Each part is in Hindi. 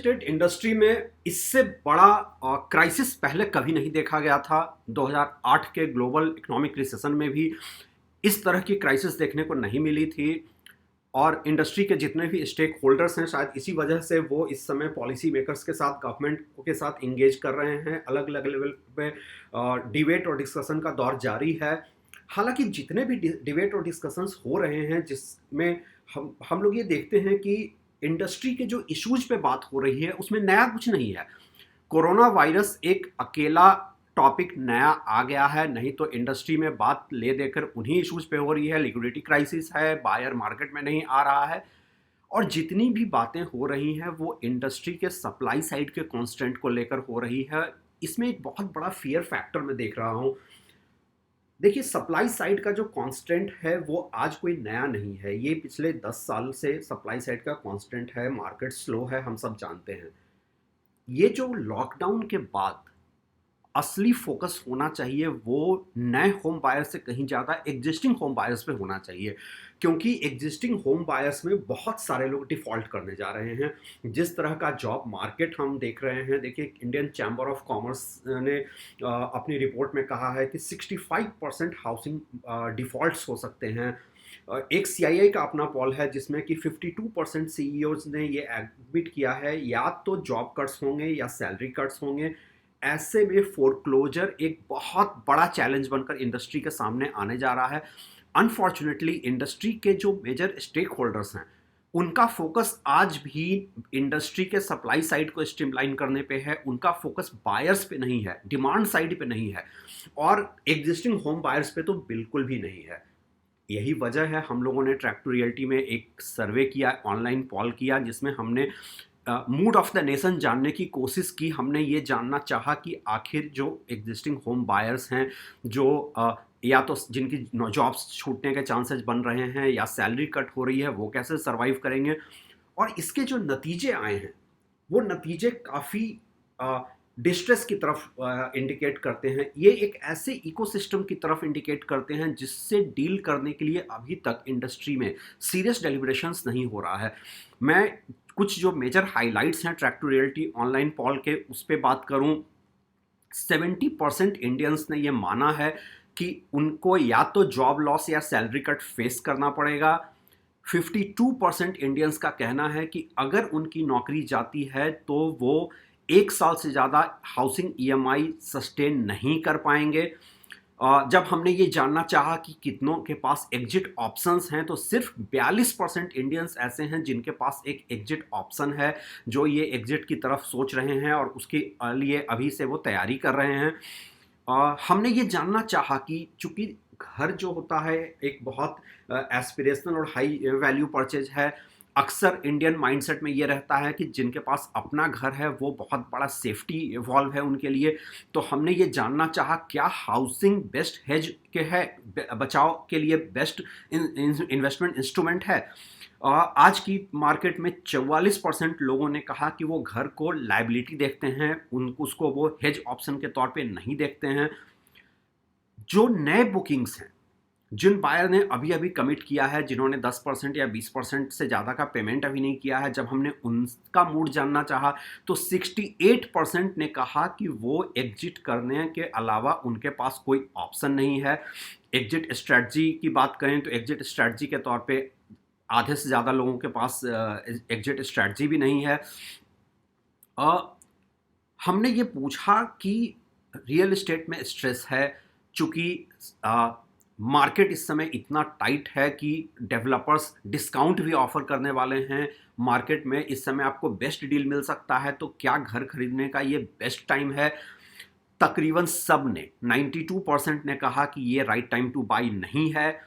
एस्टेट इंडस्ट्री में इससे बड़ा क्राइसिस पहले कभी नहीं देखा गया था। 2008 के ग्लोबल इकोनॉमिक रिसेशन में भी इस तरह की क्राइसिस देखने को नहीं मिली थी। और इंडस्ट्री के जितने भी स्टेक होल्डर्स हैं, शायद इसी वजह से वो इस समय पॉलिसी मेकर्स के साथ, गवर्नमेंट के साथ इंगेज कर रहे हैं। अलग अलग लेवल पे डिबेट और डिस्कशन का दौर जारी है। हालांकि जितने भी डिबेट और डिस्कशंस हो रहे हैं, जिसमें हम लोग ये देखते हैं कि इंडस्ट्री के जो इश्यूज पे बात हो रही है उसमें नया कुछ नहीं है। कोरोना वायरस एक अकेला टॉपिक नया आ गया है, नहीं तो इंडस्ट्री में बात ले देकर उन्हीं इश्यूज पे हो रही है। लिक्विडिटी क्राइसिस है, बायर मार्केट में नहीं आ रहा है, और जितनी भी बातें हो रही हैं वो इंडस्ट्री के सप्लाई साइड के कॉन्स्टेंट को लेकर हो रही है। इसमें एक बहुत बड़ा फियर फैक्टर मैं देख रहा हूँ। देखिए, सप्लाई साइड का जो कांस्टेंट है वो आज कोई नया नहीं है। ये पिछले 10 साल से सप्लाई साइड का कांस्टेंट है। मार्केट स्लो है, हम सब जानते हैं। ये जो लॉकडाउन के बाद असली फोकस होना चाहिए वो नए होम बायर्स से कहीं ज़्यादा एग्जिस्टिंग होम बायर्स पे होना चाहिए, क्योंकि एग्जिस्टिंग होम बायर्स में बहुत सारे लोग डिफ़ॉल्ट करने जा रहे हैं। जिस तरह का जॉब मार्केट हम देख रहे हैं, देखिए इंडियन चैम्बर ऑफ कॉमर्स ने अपनी रिपोर्ट में कहा है कि 65% हाउसिंग डिफ़ॉल्ट्स हो सकते हैं। एक सीआईआई का अपना पॉल है जिसमें कि 52% सीईओज ने ये एडमिट किया है, या तो जॉब कट्स होंगे या सैलरी कट्स होंगे। ऐसे में फोरक्लोजर एक बहुत बड़ा चैलेंज बनकर इंडस्ट्री के सामने आने जा रहा है। अनफॉर्चुनेटली इंडस्ट्री के जो मेजर स्टेक होल्डर्स हैं उनका फोकस आज भी इंडस्ट्री के सप्लाई साइड को स्ट्रीमलाइन करने पे है। उनका फोकस बायर्स पे नहीं है, डिमांड साइड पे नहीं है, और एग्जिस्टिंग होम बायर्स पे तो बिल्कुल भी नहीं है। यही वजह है हम लोगों ने ट्रैक टू रियल्टी में एक सर्वे किया, ऑनलाइन पॉल किया, जिसमें हमने मूड ऑफ द नेशन जानने की कोशिश की। हमने ये जानना चाहा कि आखिर जो एग्जिस्टिंग होम बायर्स हैं, जो या तो जिनकी जॉब्स छूटने के चांसेस बन रहे हैं या सैलरी कट हो रही है, वो कैसे सरवाइव करेंगे। और इसके जो नतीजे आए हैं वो नतीजे काफ़ी डिस्ट्रेस की तरफ इंडिकेट करते हैं। ये एक ऐसे इकोसिस्टम की तरफ इंडिकेट करते हैं जिससे डील करने के लिए अभी तक इंडस्ट्री में सीरियस डेलिब्रेशंस नहीं हो रहा है। मैं कुछ जो मेजर हाइलाइट्स हैं track to reality online poll के, उस पर बात करूं। 70% इंडियंस ने ये माना है कि उनको या तो जॉब लॉस या सैलरी कट फेस करना पड़ेगा। 52% इंडियंस का कहना है कि अगर उनकी नौकरी जाती है तो वो 1 साल से ज़्यादा हाउसिंग ईएमआई सस्टेन नहीं कर पाएंगे। जब हमने ये जानना चाहा कि कितनों के पास एग्जिट ऑप्शंस हैं, तो सिर्फ 42% इंडियंस ऐसे हैं जिनके पास एक एग्जिट ऑप्शन है, जो ये एग्जिट की तरफ सोच रहे हैं और उसके लिए अभी से वो तैयारी कर रहे हैं। हमने ये जानना चाहा कि चूंकि घर जो होता है एक बहुत एस्पिरेशनल और हाई वैल्यू परचेज है, अक्सर इंडियन माइंडसेट में ये रहता है कि जिनके पास अपना घर है वो बहुत बड़ा सेफ्टी इवॉल्व है उनके लिए। तो हमने ये जानना चाहा क्या हाउसिंग बेस्ट हेज के है, बचाव के लिए बेस्ट इन्वेस्टमेंट इंस्ट्रूमेंट है। आज की मार्केट में 44% लोगों ने कहा कि वो घर को लायबिलिटी देखते हैं, उसको वो हेज ऑप्शन के तौर पे नहीं देखते हैं। जो नए बुकिंग्स हैं, जिन बायर ने अभी अभी कमिट किया है, जिन्होंने 10% या 20% से ज़्यादा का पेमेंट अभी नहीं किया है, जब हमने उनका मूड जानना चाहा तो 68% ने कहा कि वो एग्जिट करने के अलावा उनके पास कोई ऑप्शन नहीं है। एग्जिट स्ट्रैटेजी की बात करें तो एग्जिट स्ट्रैटेजी के तौर पे आधे से ज़्यादा लोगों के पास एग्जिट स्ट्रैटेजी भी नहीं है। हमने ये पूछा कि रियल एस्टेट में स्ट्रेस है, चूँकि मार्केट इस समय इतना टाइट है कि डेवलपर्स डिस्काउंट भी ऑफर करने वाले हैं। मार्केट में इस समय आपको बेस्ट डील मिल सकता है, तो क्या घर खरीदने का ये बेस्ट टाइम है? तकरीबन सब ने 92% ने कहा कि ये राइट टाइम टू बाई नहीं है।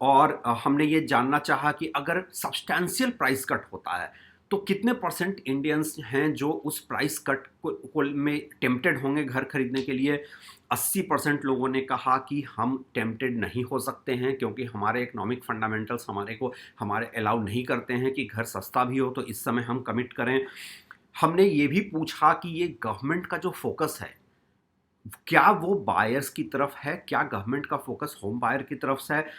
और हमने ये जानना चाहा कि अगर सब्सटैंशियल प्राइस कट होता है तो कितने परसेंट इंडियंस हैं जो उस प्राइस कट को में टेम्प्टेड होंगे घर खरीदने के लिए। 80% लोगों ने कहा कि हम टेम्प्टेड नहीं हो सकते हैं, क्योंकि हमारे इकोनॉमिक फंडामेंटल्स हमारे अलाउ नहीं करते हैं कि घर सस्ता भी हो तो इस समय हम कमिट करें। हमने ये भी पूछा कि ये गवर्नमेंट का जो फोकस है क्या वो बायर्स की तरफ है, क्या गवर्नमेंट का फोकस होम बायर की तरफ से है।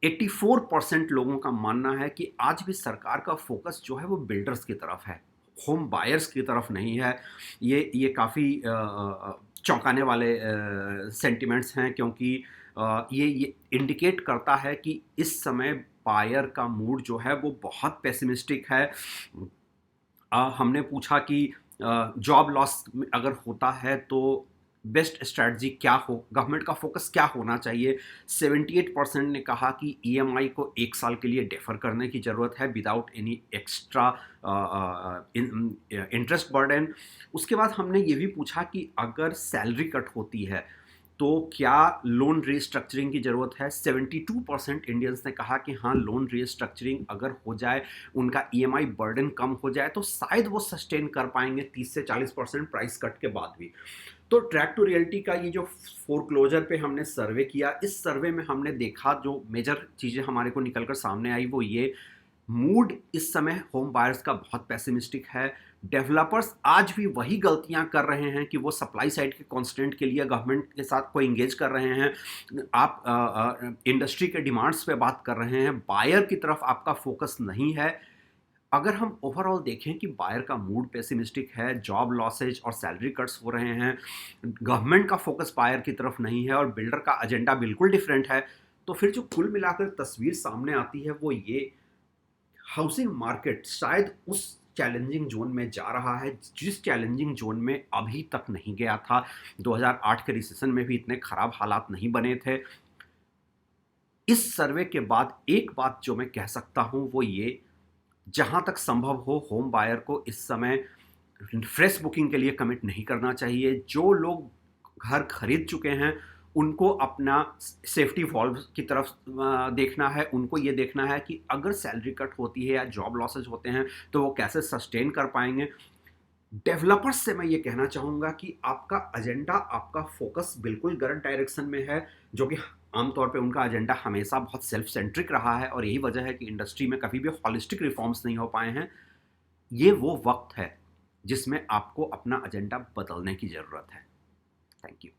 84% लोगों का मानना है कि आज भी सरकार का फोकस जो है वो बिल्डर्स की तरफ है, होम बायर्स की तरफ नहीं है। ये काफ़ी चौंकाने वाले सेंटिमेंट्स हैं, क्योंकि ये इंडिकेट करता है कि इस समय बायर का मूड जो है वो बहुत पेसिमिस्टिक है। हमने पूछा कि जॉब लॉस अगर होता है तो बेस्ट स्ट्रैटेजी क्या हो, गवर्नमेंट का फोकस क्या होना चाहिए। 78% ने कहा कि ईएमआई को 1 साल के लिए डेफर करने की ज़रूरत है without any extra interest burden. उसके बाद हमने ये भी पूछा कि अगर सैलरी कट होती है तो क्या लोन रीस्ट्रक्चरिंग की ज़रूरत है। 72% इंडियंस ने कहा कि हाँ, लोन रीस्ट्रक्चरिंग अगर हो जाए, उनका ईएमआई बर्डन कम हो जाए तो शायद वो सस्टेन कर पाएंगे 30 से 40% प्राइस कट के बाद भी। तो ट्रैक टू रियलिटी का ये जो फोरक्लोजर पे हमने सर्वे किया, इस सर्वे में हमने देखा जो मेजर चीज़ें हमारे को निकलकर सामने आई वो ये, मूड इस समय होम बायर्स का बहुत पेसिमिस्टिक है। डेवलपर्स आज भी वही गलतियां कर रहे हैं कि वो सप्लाई साइड के कॉन्स्टेंट के लिए गवर्नमेंट के साथ को इंगेज कर रहे हैं। आप इंडस्ट्री के डिमांड्स पे बात कर रहे हैं, बायर की तरफ आपका फोकस नहीं है। अगर हम ओवरऑल देखें कि बायर का मूड पेसिमिस्टिक है, जॉब लॉसेज और सैलरी कट्स हो रहे हैं, गवर्नमेंट का फोकस बायर की तरफ नहीं है और बिल्डर का एजेंडा बिल्कुल डिफरेंट है, तो फिर जो कुल मिलाकर तस्वीर सामने आती है वो ये, हाउसिंग मार्केट शायद उस चैलेंजिंग जोन में जा रहा है जिस चैलेंजिंग जोन में अभी तक नहीं गया था। 2008 के रिसेशन में भी इतने खराब हालात नहीं बने थे। इस सर्वे के बाद एक बात जो मैं कह सकता हूं वो ये, जहां तक संभव हो होम बायर को इस समय फ्रेश बुकिंग के लिए कमिट नहीं करना चाहिए। जो लोग घर खरीद चुके हैं उनको अपना सेफ्टी वॉल्व की तरफ देखना है। उनको ये देखना है कि अगर सैलरी कट होती है या जॉब लॉसेज होते हैं तो वो कैसे सस्टेन कर पाएंगे। डेवलपर्स से मैं ये कहना चाहूँगा कि आपका एजेंडा, आपका फोकस बिल्कुल गलत डायरेक्शन में है, जो कि आमतौर पे उनका एजेंडा हमेशा बहुत सेल्फ सेंट्रिक रहा है और यही वजह है कि इंडस्ट्री में कभी भी हॉलिस्टिक रिफॉर्म्स नहीं हो पाए हैं। ये वो वक्त है जिसमें आपको अपना एजेंडा बदलने की ज़रूरत है। Thank you.